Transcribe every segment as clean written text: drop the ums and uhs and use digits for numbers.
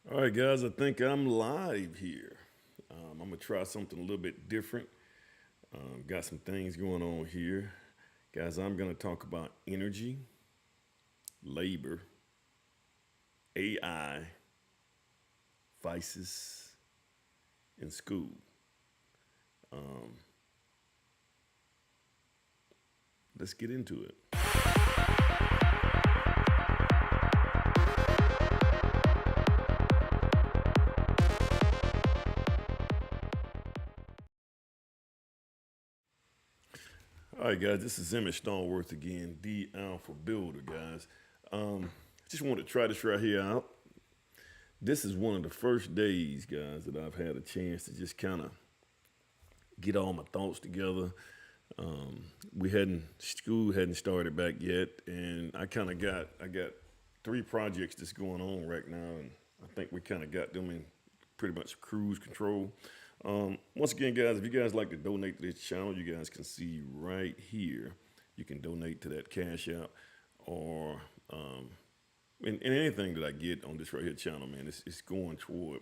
All right, guys, I think I'm live here. I'm going to try something a little bit different. Got some things going on here. Guys, I'm going to talk about energy, labor, AI, vices, and school. Um, let's get into it. All right, guys, this is Emmett Stoneworth again, D Alpha Builder, guys. Just want to try this right here out. This is one of the first days, guys, that I've had a chance to just kind of get all my thoughts together. We hadn't school hadn't started back yet, and I got three projects that's going on right now, and I think we kind of got them in pretty much cruise control. Once again, guys, if you guys like to donate to this channel, you guys can see right here. You can donate to that Cash App, or and anything that I get on this right here channel, man, it's going toward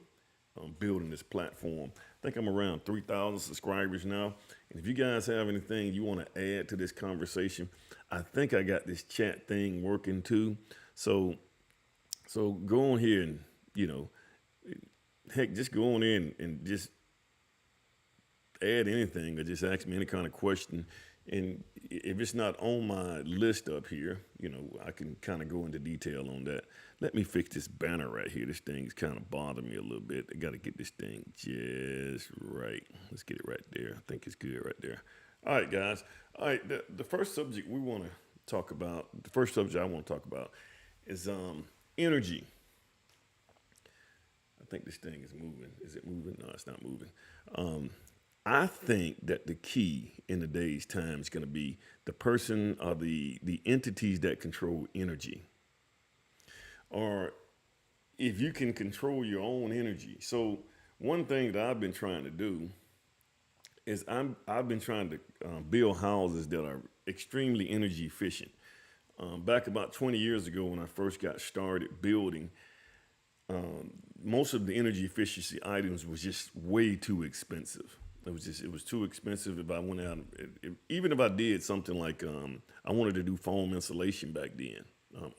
building this platform. I think I'm around 3,000 subscribers now. And if you guys have anything you want to add to this conversation, I think I got this chat thing working too. So, so go on here and, you know, heck, just go on in and just add anything or just ask me any kind of question. And if it's not on my list up here, you know, I can kind of go into detail on that. Let me fix this banner right here. This thing's kind of bothering me a little bit. I got to get this thing just right. Let's get it right there. I think it's good right there. All right, guys. All right, the first subject we want to talk about, the first subject I want to talk about is energy. I think this thing is moving. Is it moving? No, it's not moving. Um, I think that the key in the day's time is going to be the person or the entities that control energy, or if you can control your own energy. So one thing that I've been trying to do is I've been trying to build houses that are extremely energy efficient. Back about 20 years ago, when I first got started building, most of the energy efficiency items was just way too expensive. It was too expensive. If I went out, even if I did something like I wanted to do foam insulation back then,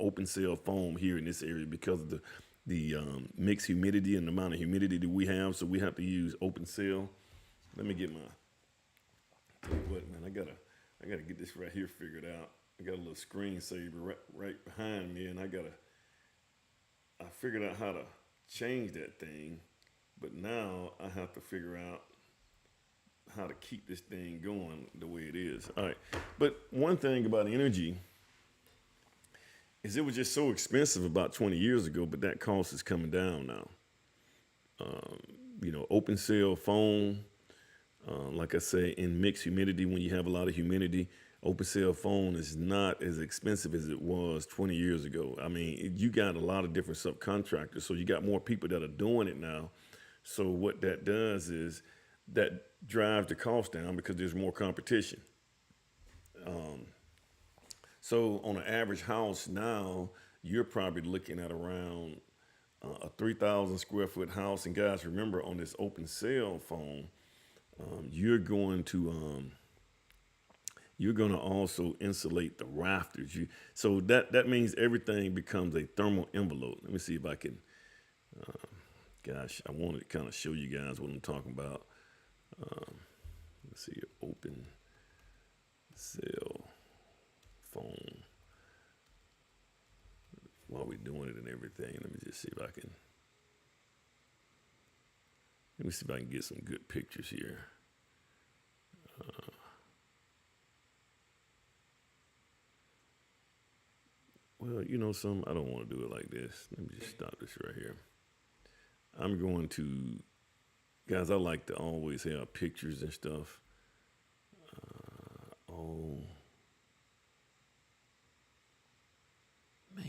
open cell foam here in this area because of the mixed humidity and the amount of humidity that we have. So we have to use open cell. Let me get my. Tell you what, man, I gotta get this right here figured out. I got a little screensaver right behind me, and I figured out how to change that thing, but now I have to figure out how to keep this thing going the way it is. All right. But one thing about energy is it was just so expensive about 20 years ago, but that cost is coming down now. Um, you know, open cell foam, like I say, in mixed humidity, when you have a lot of humidity, open cell foam is not as expensive as it was 20 years ago. I mean, you got a lot of different subcontractors, so you got more people that are doing it now. So what that does is that drives the cost down because there's more competition. Um, so on an average house now, you're probably looking at around a 3,000 square foot house. And guys, remember on this open cell phone, you're going to also insulate the rafters. So that means everything becomes a thermal envelope. Let me see if I can. Uh, Gosh, I wanted to kind of show you guys what I'm talking about. Um, let's see, open cell phone. While we're doing it and everything, let me just see if I can. Let me see if I can get some good pictures here. Uh, well, you know, I don't want to do it like this. Let me just stop this right here. I'm going to, guys, I like to always have pictures and stuff. Oh, man.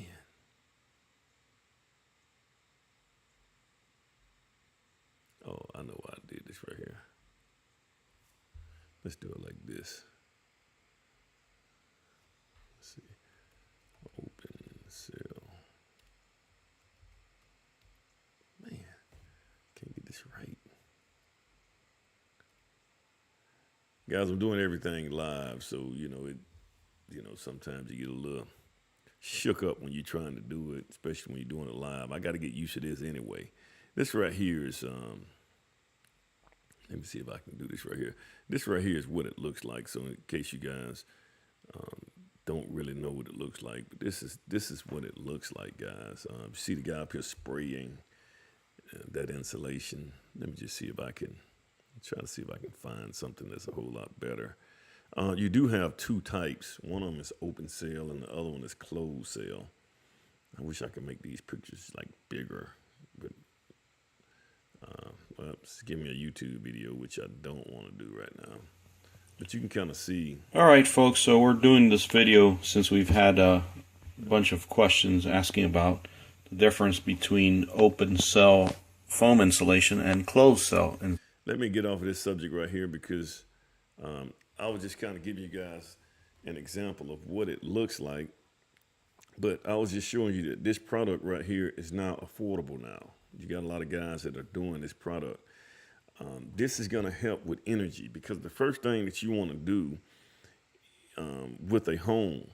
Oh, I know why I did this right here. Let's do it like this. Let's see. Open cell. Guys, I'm doing everything live, so sometimes you get a little shook up when you're trying to do it, especially when you're doing it live. I got to get used to this anyway. This right here is let me see if I can do this right here. This right here is what it looks like. So in case you guys don't really know what it looks like, but this is what it looks like, guys. You see the guy up here spraying that insulation. Let me just see if I can try to see if I can find something that's a whole lot better. You do have two types. One of them is open cell and the other one is closed cell. I wish I could make these pictures like bigger, but well, just give me a YouTube video, which I don't want to do right now. But you can kind of see. All right, folks, so we're doing this video since we've had a bunch of questions asking about the difference between open cell foam insulation and closed cell. Let me get off of this subject right here because I was just kind of giving you guys an example of what it looks like. But I was just showing you that this product right here is now affordable now. You got a lot of guys that are doing this product. This is going to help with energy because the first thing that you want to do with a home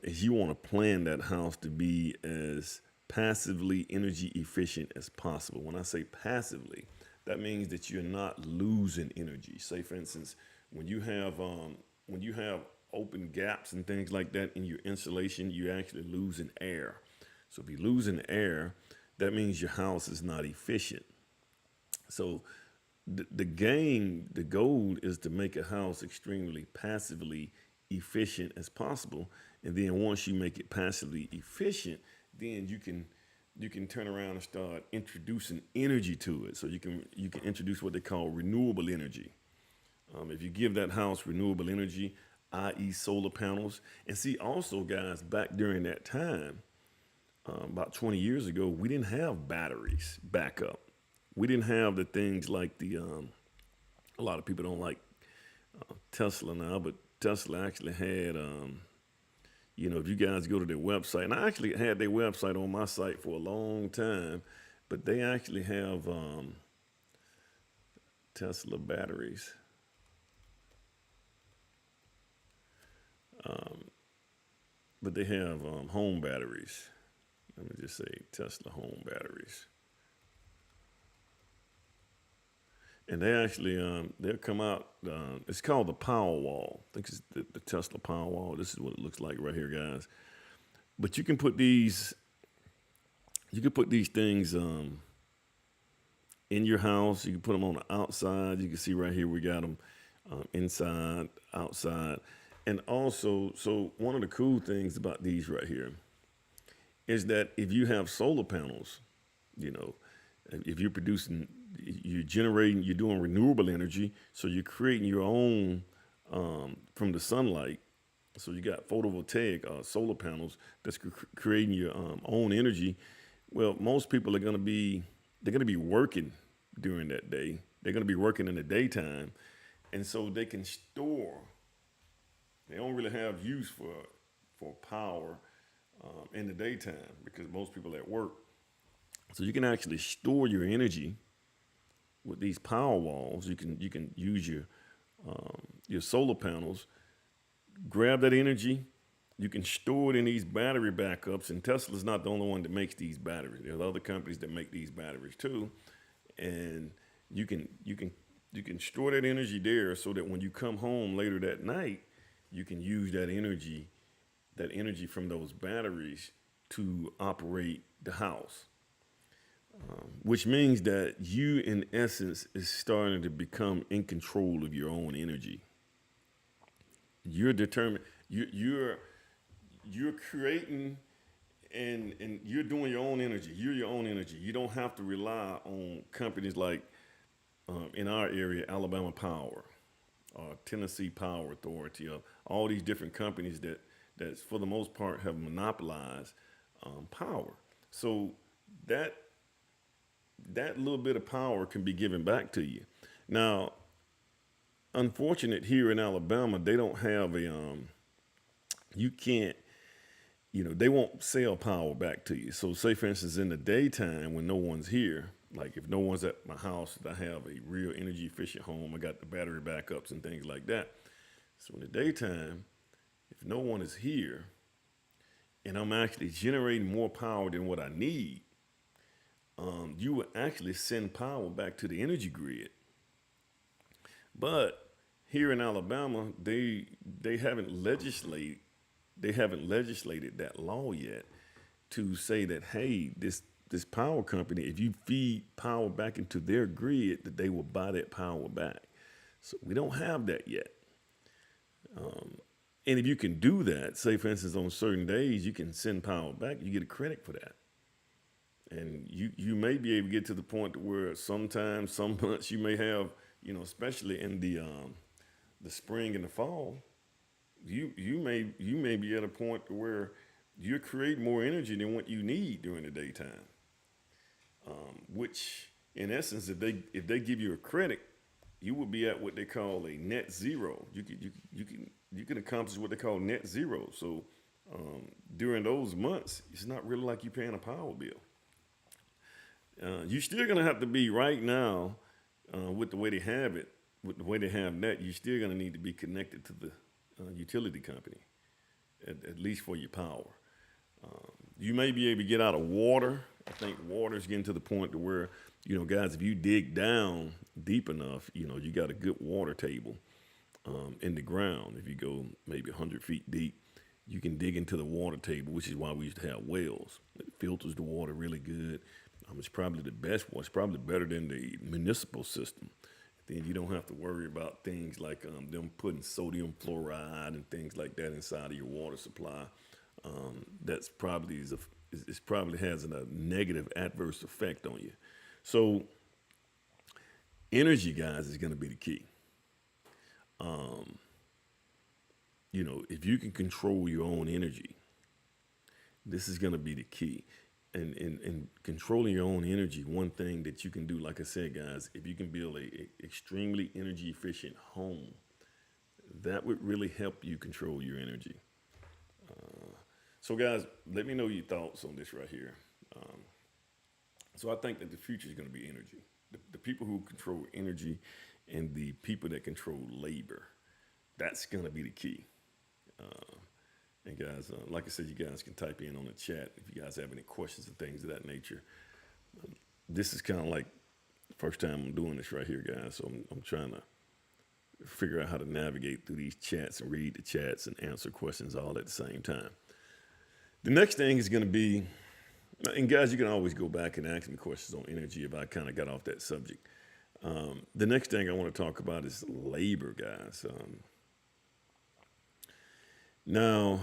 is you want to plan that house to be as passively energy efficient as possible. When I say passively, that means that you're not losing energy. Say, for instance, when you have open gaps and things like that in your insulation, you're actually losing air. So if you're losing air, that means your house is not efficient. So the goal is to make a house extremely passively efficient as possible. And then once you make it passively efficient, then you can turn around and start introducing energy to it. So you can introduce what they call renewable energy. If you give that house renewable energy, i.e. solar panels, and see also guys, back during that time, about 20 years ago, we didn't have batteries backup. We didn't have the things like a lot of people don't like Tesla now, but Tesla actually had, if you guys go to their website, and I actually had their website on my site for a long time, but they actually have Tesla batteries. But they have home batteries. Let me just say Tesla home batteries. And they actually, they'll come out, it's called the Powerwall. I think it's the Tesla Powerwall. This is what it looks like right here, guys. But you can put these things in your house. You can put them on the outside. You can see right here, we got them inside, outside. And also, so one of the cool things about these right here is that if you have solar panels, if you're producing, you're generating, you're doing renewable energy, so you're creating your own from the sunlight. So you got photovoltaic solar panels that's creating your own energy. Well, most people are going to be working during that day. They're going to be working in the daytime, and so they can store. They don't really have use for power in the daytime because most people are at work. So you can actually store your energy with these power walls. You can use your solar panels, grab that energy. You can store it in these battery backups. And Tesla's not the only one that makes these batteries. There's other companies that make these batteries too, and you can store that energy there so that when you come home later that night, you can use that energy from those batteries to operate the house. Which means that you, in essence, is starting to become in control of your own energy. You're determined. You're creating and you're doing your own energy. You're your own energy. You don't have to rely on companies like, in our area, Alabama Power, or Tennessee Power Authority, or all these different companies that for the most part have monopolized power. So that little bit of power can be given back to you. Now, unfortunate here in Alabama, they don't have you can't, they won't sell power back to you. So say, for instance, in the daytime when no one's here, Like if no one's at my house, I have a real energy efficient home. I got the battery backups and things like that. So in the daytime, if no one is here and I'm actually generating more power than what I need, you would actually send power back to the energy grid. But here in Alabama, they haven't legislated that law yet to say that, hey, this power company, if you feed power back into their grid, that they will buy that power back. So we don't have that yet. And if you can do that, say for instance on certain days you can send power back, you get a credit for that. And you may be able to get to the point to where sometimes, some months you may have, especially in the spring and the fall, you may be at a point to where you're creating more energy than what you need during the daytime. Which, in essence, if they give you a credit, you would be at what they call a net zero. You can accomplish what they call net zero. So during those months, it's not really like you're paying a power bill. You're still gonna have to be right now with the way they have it, with the way they have net. You're still gonna need to be connected to the utility company, at least for your power. You may be able to get out of water. I think water's getting to the point to where, guys, if you dig down deep enough, you got a good water table in the ground. If you go maybe 100 feet deep, you can dig into the water table, which is why we used to have wells. It filters the water really good. It's probably the best one. It's probably better than the municipal system. Then you don't have to worry about things like them putting sodium fluoride and things like that inside of your water supply. That's probably it probably has a negative adverse effect on you. So energy, guys, is going to be the key. If you can control your own energy, this is going to be the key. And controlling your own energy, one thing that you can do, like I said, guys, if you can build a extremely energy efficient home, that would really help you control your energy. So, guys, let me know your thoughts on this right here. So I think that the future is going to be energy. The people who control energy and the people that control labor, that's going to be the key. And guys, like I said, you guys can type in on the chat if you guys have any questions and things of that nature. This is kind of like the first time I'm doing this right here, guys. So I'm trying to figure out how to navigate through these chats and read the chats and answer questions all at the same time. The next thing is going to be, and guys, you can always go back and ask me questions on energy if I kind of got off that subject. The next thing I want to talk about is labor, guys. Now,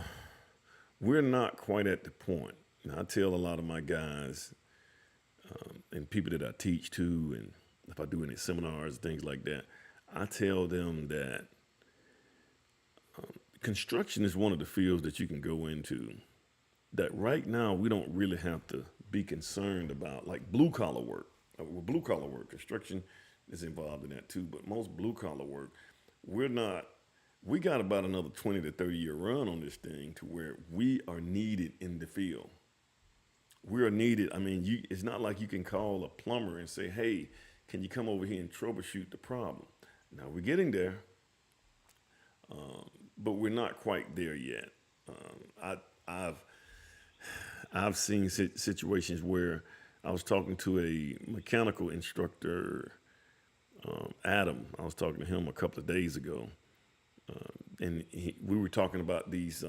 we're not quite at the point. Now, I tell a lot of my guys and people that I teach to, and if I do any seminars, things like that, I tell them that construction is one of the fields that you can go into that right now we don't really have to be concerned about, like blue collar work. Well, blue collar work, construction is involved in that too, but most blue collar work, we got about another 20 to 30 year run on this thing to where we are needed in the field. We are needed. I mean, it's not like you can call a plumber and say, hey, can you come over here and troubleshoot the problem? Now we're getting there, but we're not quite there yet. I've seen situations where I was talking to a mechanical instructor, Adam. I was talking to him a couple of days ago, and we were talking about these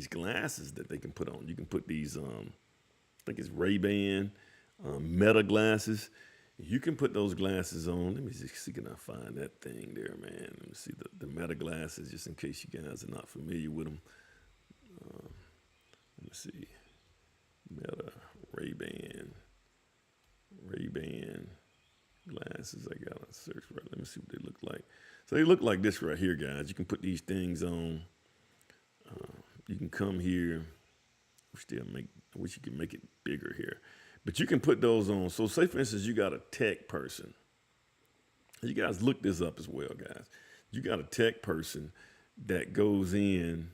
glasses that they can put on. You can put these, I think it's Ray-Ban Meta glasses. You can put those glasses on. Let me just see, can I find that thing there, man? Let me see the Meta glasses, just in case you guys are not familiar with them. Let me see. Meta Ray-Ban glasses. I gotta search for it. Let me see what they look like. So they look like this right here, guys. You can put these things on. You can come here. I wish you could make it bigger here. But you can put those on. So say, for instance, you got a tech person. You guys look this up as well, guys. You got a tech person that goes in.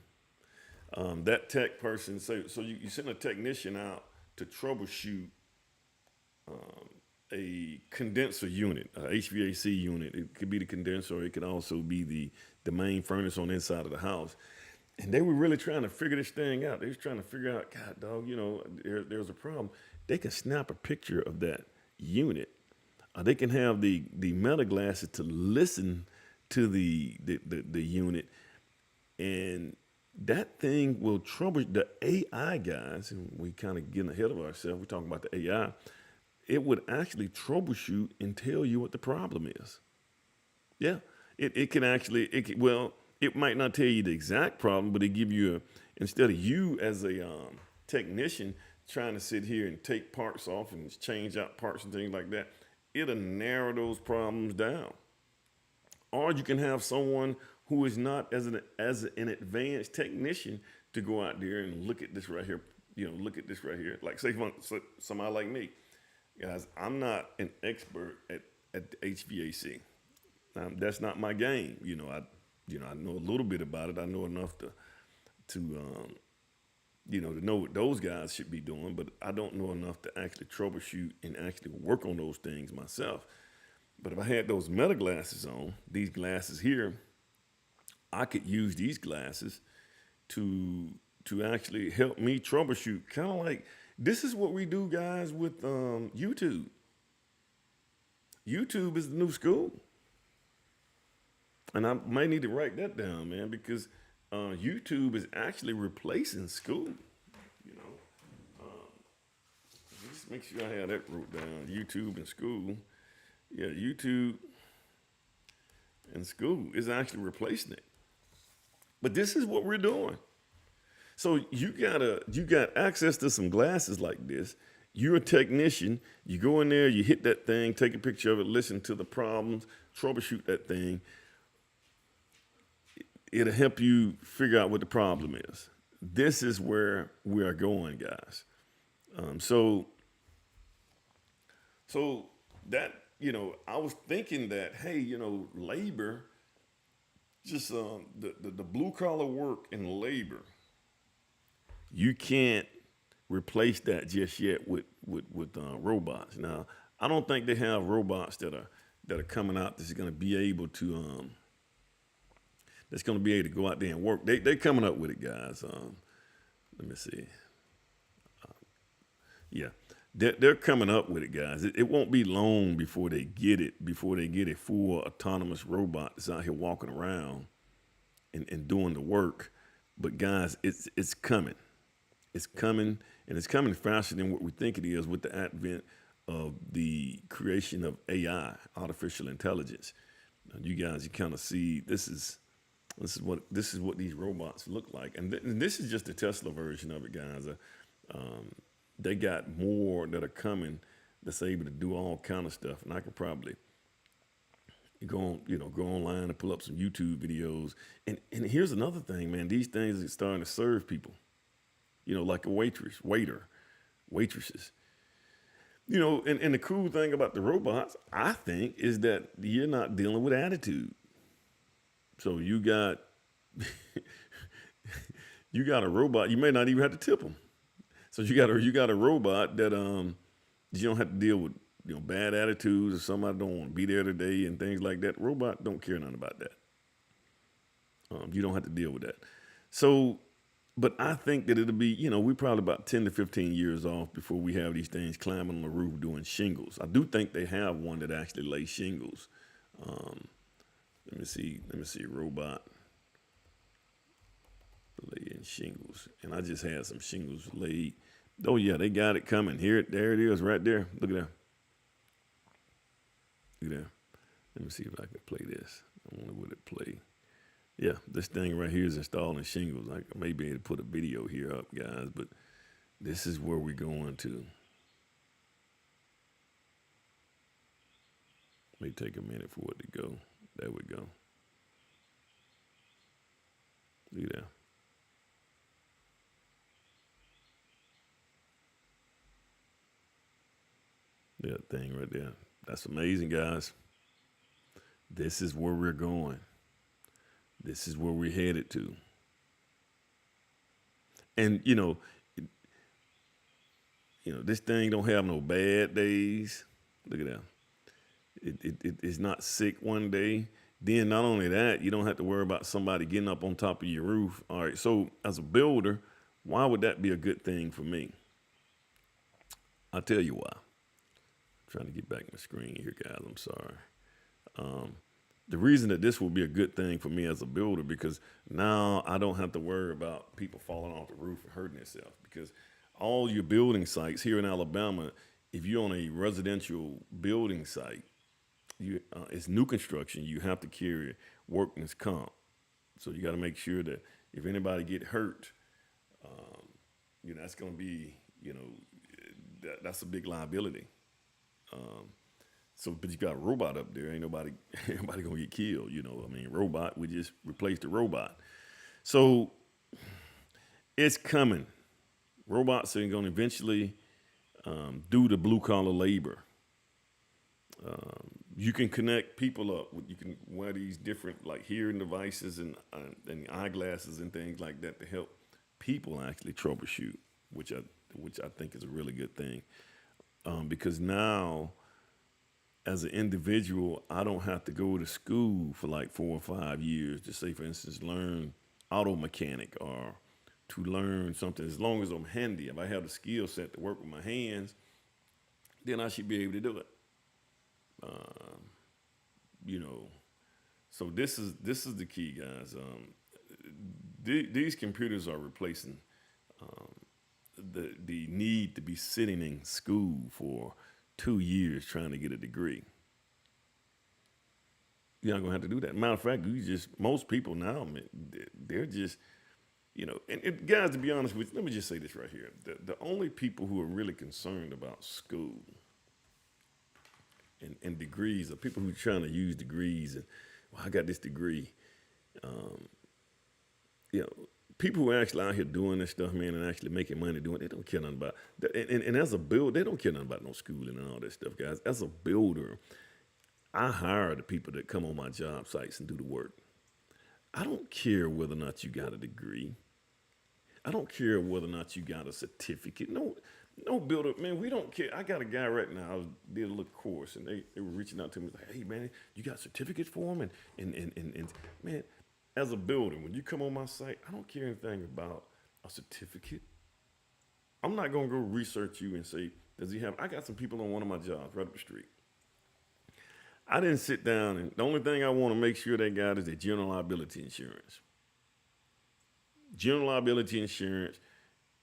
That tech person, so you send a technician out to troubleshoot a condenser unit, a HVAC unit. It could be the condenser, or it could also be the main furnace on the inside of the house. And they were really trying to figure this thing out. They was trying to figure out, God, dog, there's a problem. They can snap a picture of that unit. They can have the metal glasses to listen to the unit, and that thing will trouble the AI guys. And we kind of getting ahead of ourselves. We're talking about the AI. It would actually troubleshoot and tell you what the problem is. Yeah, it can actually well, it might not tell you the exact problem, but it give you instead of you as a technician trying to sit here and take parts off and change out parts and things like that, it'll narrow those problems down. Or you can have someone who is not as an advanced technician to go out there and look at this right here. Look at this right here. Like say somebody like me, guys. I'm not an expert at HVAC. That's not my game. I know a little bit about it. I know enough to know what those guys should be doing, but I don't know enough to actually troubleshoot and actually work on those things myself. But if I had those metal glasses on, these glasses here, I could use these glasses to actually help me troubleshoot. Kind of like this is what we do, guys, with YouTube. YouTube is the new school. And I may need to write that down, man, because YouTube is actually replacing school. Just make sure I have that wrote down. YouTube and school. Yeah, YouTube and school is actually replacing it. But this is what we're doing. So you got access to some glasses like this. You're a technician. You go in there, you hit that thing, take a picture of it, listen to the problems, troubleshoot that thing. It'll help you figure out what the problem is. This is where we are going, guys. So that, I was thinking that, hey, labor, just the blue collar work and labor, you can't replace that just yet with robots. Now, I don't think they have robots that are coming out that's going to be able to go out there and work. They're coming up with it, guys. Let me see. Yeah, they're coming up with it, guys. It won't be long before they get a full autonomous robot that's out here walking around and doing the work. But guys, it's coming. It's coming, and it's coming faster than what we think it is with the advent of the creation of AI, artificial intelligence. You guys, you kind of see this is what these robots look like, and this is just the Tesla version of it, guys. They got more that are coming that's able to do all kind of stuff, and I could probably go online and pull up some YouTube videos. And here's another thing, man. These things are starting to serve people, like a waitresses. And the cool thing about the robots, I think, is that you're not dealing with attitude. So you got a robot. You may not even have to tip them. So you got a robot that you don't have to deal with bad attitudes or somebody don't want to be there today and things like that. Robot don't care nothing about that. You don't have to deal with that. So, but I think that it'll be we're probably about 10 to 15 years off before we have these things climbing on the roof doing shingles. I do think they have one that actually lays shingles. Let me see, robot laying shingles. And I just had some shingles laid. Oh yeah, they got it coming. There it is, right there. Look at that. Look at that. Let me see if I can play this. I wonder would it play. Yeah, this thing right here is installing shingles. I may be able to put a video here up, guys, but this is where we're going to. May take a minute for it to go. There we go. Look at that. That thing right there. That's amazing, guys. This is where we're going. This is where we're headed to. And this thing don't have no bad days. Look at that. It's not sick one day. Then not only that, you don't have to worry about somebody getting up on top of your roof. All right. So as a builder, why would that be a good thing for me? I'll tell you why. I'm trying to get back my screen here, guys. I'm sorry. The reason that this will be a good thing for me as a builder, because now I don't have to worry about people falling off the roof and hurting themselves, because all your building sites here in Alabama, if you're on a residential building site, it's new construction, you have to carry workman's comp. So you got to make sure that if anybody get hurt, that's going to be, that's a big liability. So, but you got a robot up there. Ain't nobody, everybody gonna get killed. Robot. We just replaced the robot. So it's coming. Robots are gonna eventually do the blue collar labor. You can connect people up. You can wear these different like hearing devices and eyeglasses and things like that to help people actually troubleshoot, which I think is a really good thing, because now, as an individual, I don't have to go to school for like 4 or 5 years to say, for instance, learn auto mechanic or to learn something. As long as I'm handy, if I have the skill set to work with my hands, then I should be able to do it. So this is the key, guys. These computers are replacing the need to be sitting in school for 2 years trying to get a degree. You're not gonna have to do that. Matter of fact, most people now, man, they're just, and guys, to be honest with you, let me just say this right here. The only people who are really concerned about school and degrees are people who are trying to use degrees and, well, I got this degree. People who are actually out here doing this stuff, man, and actually making money doing it, they don't care nothing about that. And as a builder, they don't care nothing about no schooling and all that stuff, guys. As a builder, I hire the people that come on my job sites and do the work. I don't care whether or not you got a degree. I don't care whether or not you got a certificate. No builder, man, we don't care. I got a guy right now, I did a little course, and they were reaching out to me like, hey, man, you got certificates for them? And man, as a builder, when you come on my site, I don't care anything about a certificate. I'm not going to go research you and say, I got some people on one of my jobs right up the street. I didn't sit down, and the only thing I want to make sure they got is their general liability insurance. General liability insurance,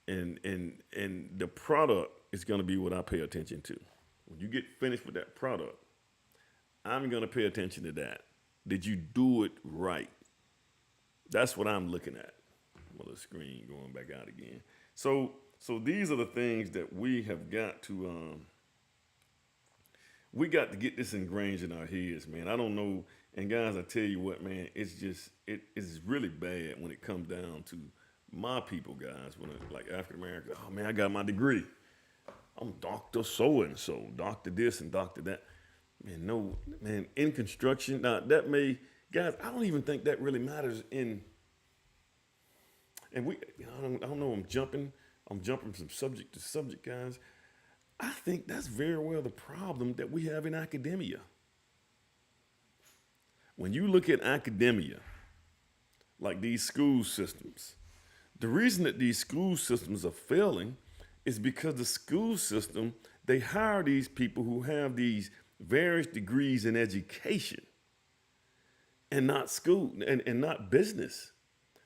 and the product is going to be what I pay attention to. When you get finished with that product, I'm going to pay attention to that. Did you do it right? That's what I'm looking at. Well, the screen going back out again. So these are the things that we have got to we got to get this ingrained in our heads, man. I don't know. And guys, I tell you what, man, it's really bad when it comes down to my people, guys. When like African Americans, oh man, I got my degree. I'm Dr. So-and-so, Dr. this and Dr. that. Man, no, man, in construction, now that may, guys, I don't even think that really matters in, and I don't know, I'm jumping from subject to subject, guys. I think that's very well the problem that we have in academia. When you look at academia, like these school systems, the reason that these school systems are failing is because the school system, they hire these people who have these various degrees in education and not school and not business.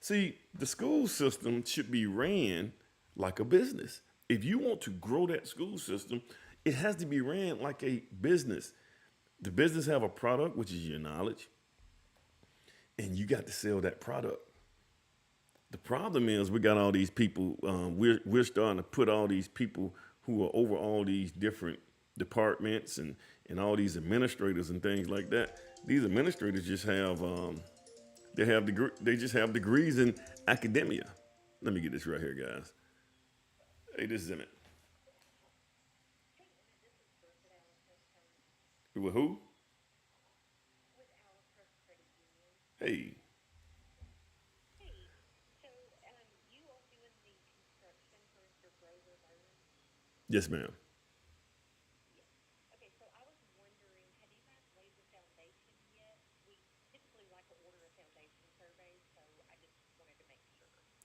See, the school system should be ran like a business. If you want to grow that school system, it has to be ran like a business. The business have a product, which is your knowledge, and you got to sell that product. The problem is we got all these people. We're starting to put all these people who are over all these different departments and all these administrators and things like that. These administrators just have they just have degrees in academia. Let me get this right here, guys. Hey, this is Emmett. With who? Hey. Yes, ma'am.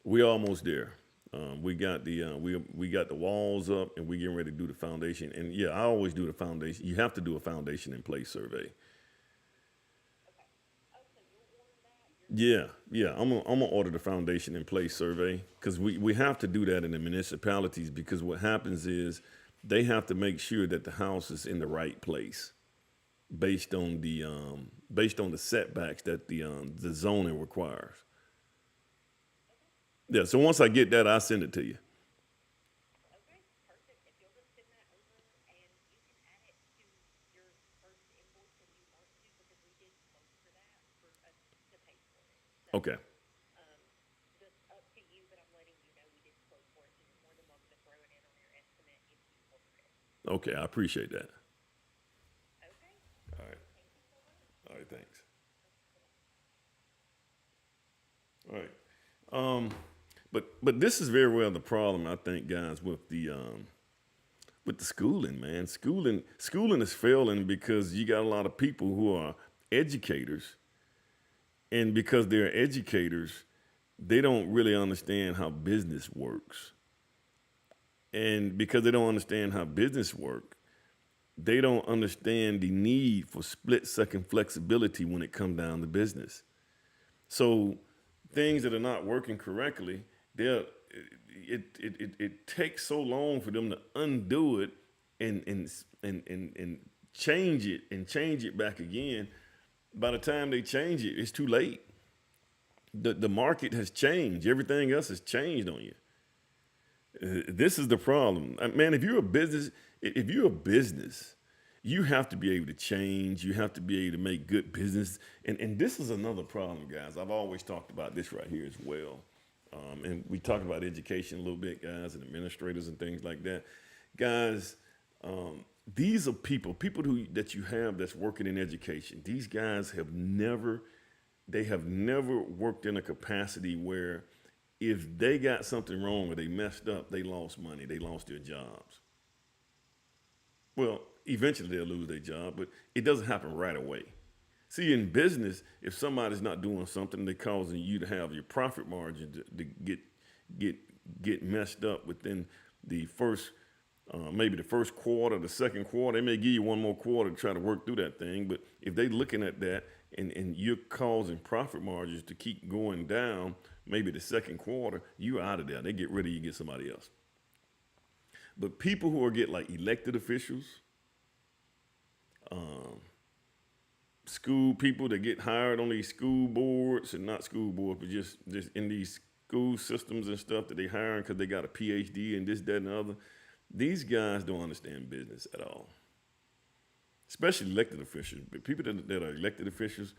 We almost there. We got the walls up, and we getting ready to do the foundation. And yeah, I always do the foundation. You have to do a foundation in place survey. Yeah. I'm gonna order the foundation in place survey because we have to do that in the municipalities because what happens is they have to make sure that the house is in the right place based on the setbacks that the zoning requires. Yeah. So once I get that, I send it to you. Okay, perfect. If you'll just send that over and you can add it to your first invoice if you want to, because we did quote for that for us to pay for it. So, Okay. just up to you, but I'm letting you know we did quote for it, so you're more than welcome to throw it in on your estimate if you order it. Okay. I appreciate that. Okay, All right. thank you so much. All right. Thanks. All right. But this is very well the problem I think, guys, with the schooling, man. Schooling is failing because you got a lot of people who are educators, and because they're educators, they don't really understand how business works. And because they don't understand how business works, they don't understand the need for split second flexibility when it comes down to business. So things that are not working correctly, it takes so long for them to undo it and change it back again. By the time they change it, it's too late. The market has changed. Everything else has changed on you. This is the problem, man. If you're a business, you have to be able to change. You have to be able to make good business. And this is another problem, guys. I've always talked about this right here as well. And we talked about education a little bit, guys, and administrators and things like that. Guys, these are people that you have that's working in education. These guys have never worked in a capacity where if they got something wrong or they messed up, they lost money, they lost their jobs. Well, eventually they'll lose their job, but it doesn't happen right away. See, in business, if somebody's not doing something, they're causing you to have your profit margin to get messed up within the first, maybe the first quarter, the second quarter. They may give you one more quarter to try to work through that thing, but if they're looking at that and you're causing profit margins to keep going down, maybe the second quarter, you're out of there. They get rid of you, get somebody else. But people who are get like elected officials, school people that get hired on these school boards, and not school boards, but just in these school systems and stuff that they hiring because they got a PhD and this, that, and the other. These guys don't understand business at all, especially elected officials. But people that are elected officials,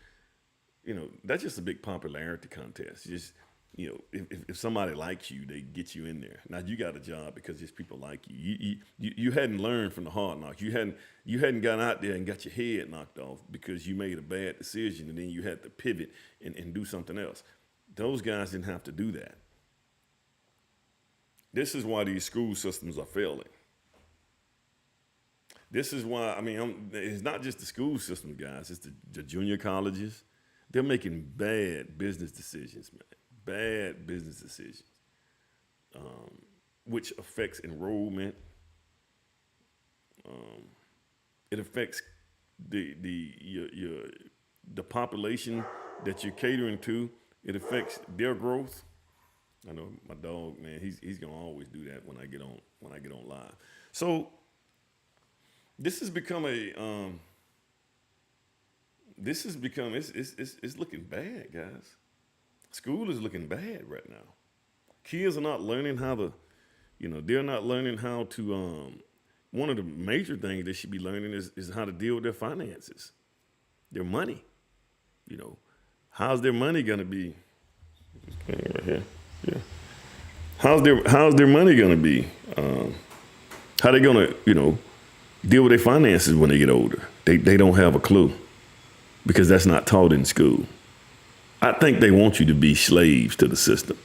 that's just a big popularity contest. Just, if somebody likes you, they get you in there. Now you got a job because just people like you. You hadn't learned from the hard knocks. You hadn't gone out there and got your head knocked off because you made a bad decision and then you had to pivot and do something else. Those guys didn't have to do that. This is why these school systems are failing. This is why, it's not just the school system, guys. It's the junior colleges. They're making bad business decisions, man. Bad business decisions, which affects enrollment. It affects the population that you're catering to. It affects their growth. I know my dog, man. He's gonna always do that when I get on live. So this has become it's looking bad, guys. School is looking bad right now. Kids are not learning how to, they're not learning how to, one of the major things they should be learning is how to deal with their finances, their money. How's their money going to be? Right here. Yeah. How's their money going to be? How they going to, deal with their finances when they get older? They don't have a clue because that's not taught in school. I think they want you to be slaves to the system,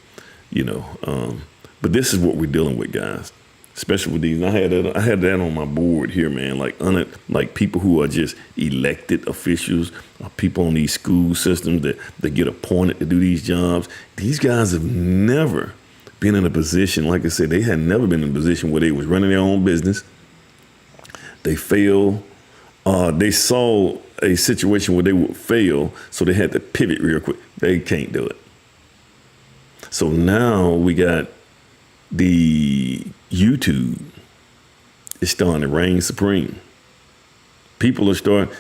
but this is what we're dealing with, guys. especially with these. And I had that on my board here, man. Like people who are just elected officials, or people on these school systems that get appointed to do these jobs. These guys have never been in a position, like I said, they had never been in a position where they was running their own business. They failed. They saw a situation where they would fail, so they had to pivot real quick. They can't do it. So now we got the YouTube is starting to reign supreme. People are starting,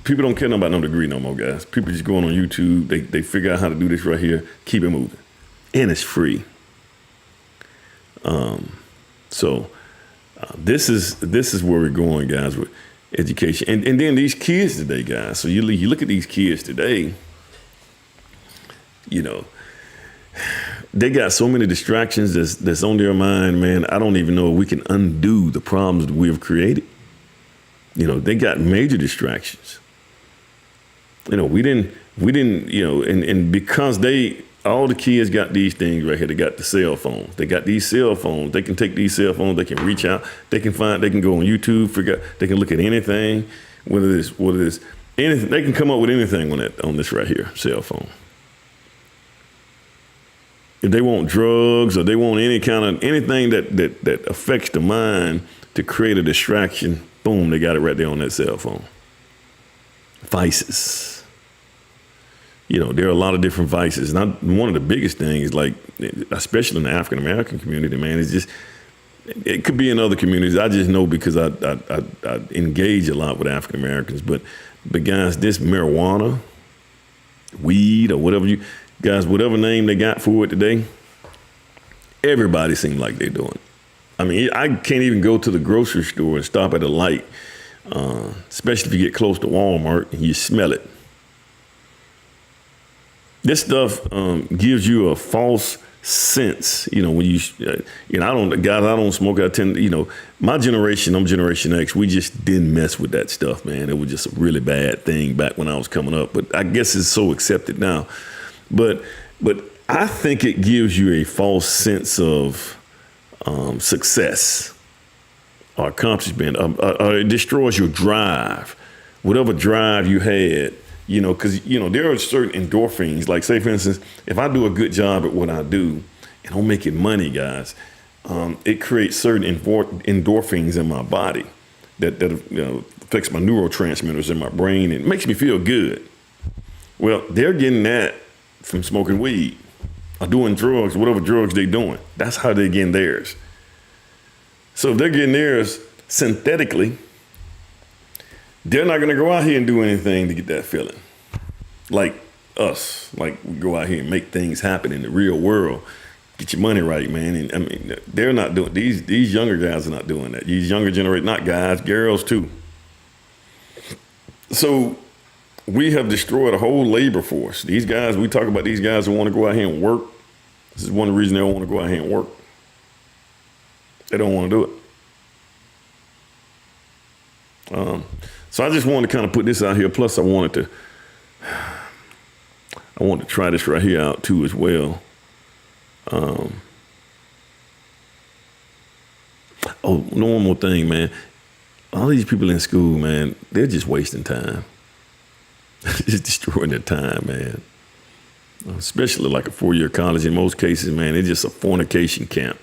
people don't care about no degree no more, guys. People just going on YouTube. They figure out how to do this right here. Keep it moving. And it's free. This is where we're going, guys, with education. And then these kids today, guys. So you look at these kids today, they got so many distractions that's on their mind, man. I don't even know if we can undo the problems that we have created. They got major distractions. We didn't, and because all the kids got these things right here. They got the cell phones. They got these cell phones. They can take these cell phones. They can reach out. They can go on YouTube, they can look at anything, whether it's anything. They can come up with anything on this right here, cell phone. If they want drugs or they want anything that affects the mind to create a distraction, boom, they got it right there on that cell phone. Vices. There are a lot of different vices. And one of the biggest things, like, especially in the African American community, man, is just, it could be in other communities. I just know because I engage a lot with African Americans. But guys, this marijuana, weed, or whatever whatever name they got for it today, everybody seems like they're doing it. I mean, I can't even go to the grocery store and stop at a light, especially if you get close to Walmart and you smell it. This stuff gives you a false sense, when you, I don't smoke. I tend to, my generation, I'm Generation X, we just didn't mess with that stuff, man. It was just a really bad thing back when I was coming up. But I guess it's so accepted now. But I think it gives you a false sense of success or accomplishment. It destroys your drive, whatever drive you had. Because, there are certain endorphins. Like, say, for instance, if I do a good job at what I do and I'm making money, guys, it creates certain endorphins in my body that affects my neurotransmitters in my brain and makes me feel good. Well, they're getting that from smoking weed or doing drugs, whatever drugs they're doing. That's how they're getting theirs. So if they're getting theirs synthetically, they're not going to go out here and do anything to get that feeling. Like us, like we go out here and make things happen in the real world. Get your money right, man. And I mean, they're not doing, these younger guys are not doing that. These younger generation, not guys, girls too. So we have destroyed a whole labor force. These guys, we talk about these guys who want to go out here and work. This is one of the reasons they don't want to go out here and work. They don't want to do it. So I just wanted to kind of put this out here. Plus, I wanted to try this right here out too as well. One more thing, man. All these people in school, man, they're just wasting time. Just destroying their time, man. Especially like a 4-year college. In most cases, man, it's just a fornication camp.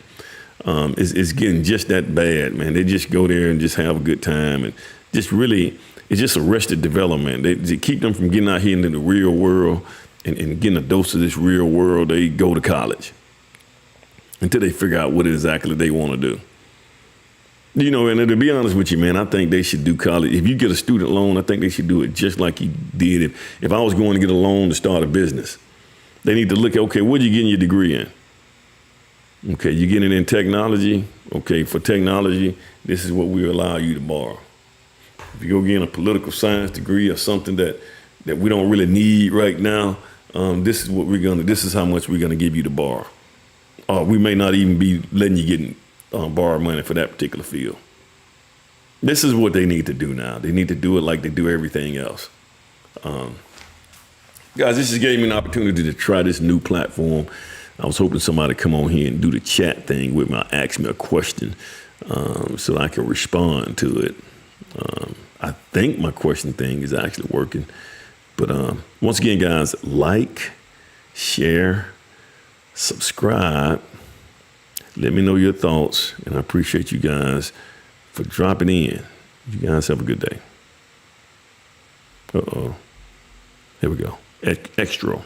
It's getting just that bad, man. They just go there and just have a good time and just really, it's just arrested development. They keep them from getting out here into the real world and getting a dose of this real world. They go to college until they figure out what exactly they want to do. And to be honest with you, man, I think they should do college. If you get a student loan, I think they should do it just like you did. If I was going to get a loan to start a business, they need to look at, okay, what are you getting your degree in? Okay, you're getting it in technology. Okay, for technology, this is what we allow you to borrow. If you go get a political science degree or something that we don't really need right now, this is how much we're gonna give you to borrow. We may not even be letting you get borrow money for that particular field. This is what they need to do now. They need to do it like they do everything else. Guys, this just gave me an opportunity to try this new platform. I was hoping somebody come on here and do the chat thing with me, ask me a question, so I can respond to it. I think my question thing is actually working. But once again, guys, like, share, subscribe. Let me know your thoughts, and I appreciate you guys for dropping in. You guys have a good day. Uh-oh. Here we go. Extra.